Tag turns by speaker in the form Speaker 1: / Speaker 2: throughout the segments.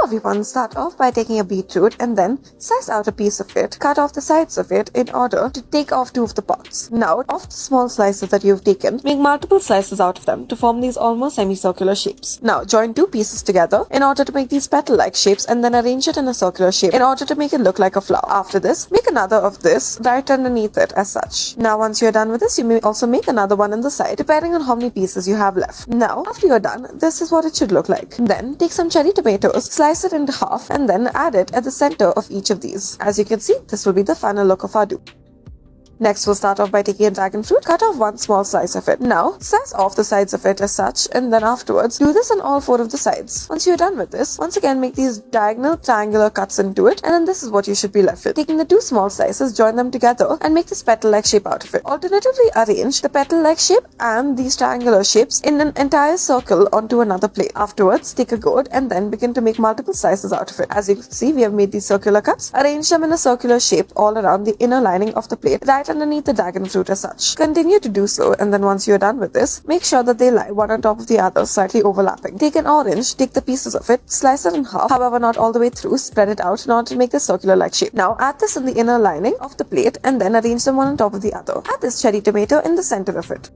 Speaker 1: everyone, start off by taking a beetroot and then slice out a piece of it. Cut off the sides of it in order to take off 2 of the pods. Now, of the small slices that you've taken, make multiple slices out of them to form these almost semicircular shapes. Now, join 2 pieces together in order to make these petal-like shapes and then arrange it in a circular shape in order to make it look like a flower. After this, make another of this right underneath it as such. Now, once you're done with this, you may also make another one on the side depending on how many pieces you have left. Now, after you're done, this is what it should look like. Then, take some cherry tomatoes, slice it into half, and then add it at the center of each of these. As you can see, this will be the final look of our dough. Next, we'll start off by taking a dragon fruit, cut off 1 small slice of it. Now, slice off the sides of it as such, and then afterwards, do this on all 4 of the sides. Once you're done with this, once again make these diagonal triangular cuts into it, and then this is what you should be left with. Taking the 2 small slices, join them together, and make this petal-like shape out of it. Alternatively, arrange the petal-like shape and these triangular shapes in an entire circle onto another plate. Afterwards, take a gourd, and then begin to make multiple slices out of it. As you can see, we have made these circular cuts. Arrange them in a circular shape all around the inner lining of the plate, right underneath the dragon fruit as such. Continue to do so, and then once you're done with this, make sure that they lie one on top of the other, slightly overlapping. Take an orange, take the pieces of it, slice it in half, however not all the way through, spread it out in order to make this circular-like shape. Now add this in the inner lining of the plate and then arrange them one on top of the other. Add this cherry tomato in the center of it.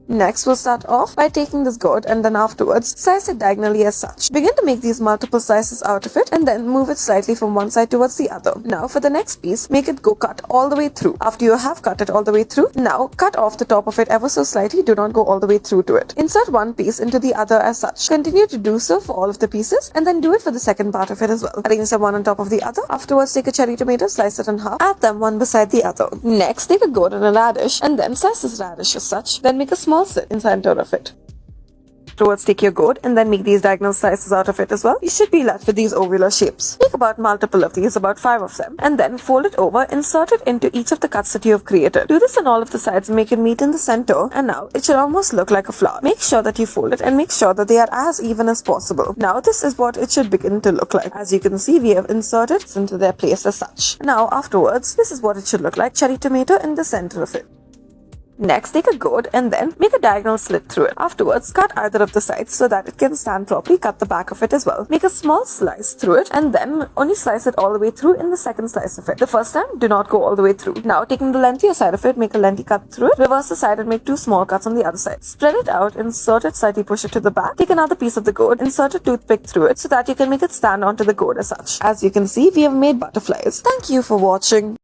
Speaker 1: Next, we'll start off by taking this gourd and then afterwards slice it diagonally as such. Begin to make these multiple slices out of it and then move it slightly from one side towards the other. Now, for the next piece, make it go cut all the way through. After you have cut it all the way through, now cut off the top of it ever so slightly. Do not go all the way through to it. Insert one piece into the other as such. Continue to do so for all of the pieces and then do it for the second part of it as well. Arrange them one on top of the other. Afterwards, take a cherry tomato, slice it in half, add them one beside the other. Next, take a gourd and a radish and then slice this radish as such. Then make a small slit in center of it. Afterwards, take your gourd and then make these diagonal slices out of it as well. You should be left with these ovular shapes. Make about multiple of these, about 5 of them, and then fold it over, insert it into each of the cuts that you have created. Do this on all of the sides and make it meet in the center, and now it should almost look like a flower. Make sure that you fold it and make sure that they are as even as possible. Now this is what it should begin to look like. As you can see, we have inserted it into their place as such. Now afterwards, this is what it should look like. Cherry tomato in the center of it. Next, take a gourd and then make a diagonal slit through it. Afterwards, cut either of the sides so that it can stand properly. Cut the back of it as well. Make a small slice through it and then only slice it all the way through in the second slice of it. The first time, do not go all the way through. Now, taking the lengthier side of it, make a lengthy cut through it. Reverse the side and make 2 small cuts on the other side. Spread it out, insert it, slightly push it to the back. Take another piece of the gourd, insert a toothpick through it so that you can make it stand onto the gourd as such. As you can see, we have made butterflies. Thank you for watching.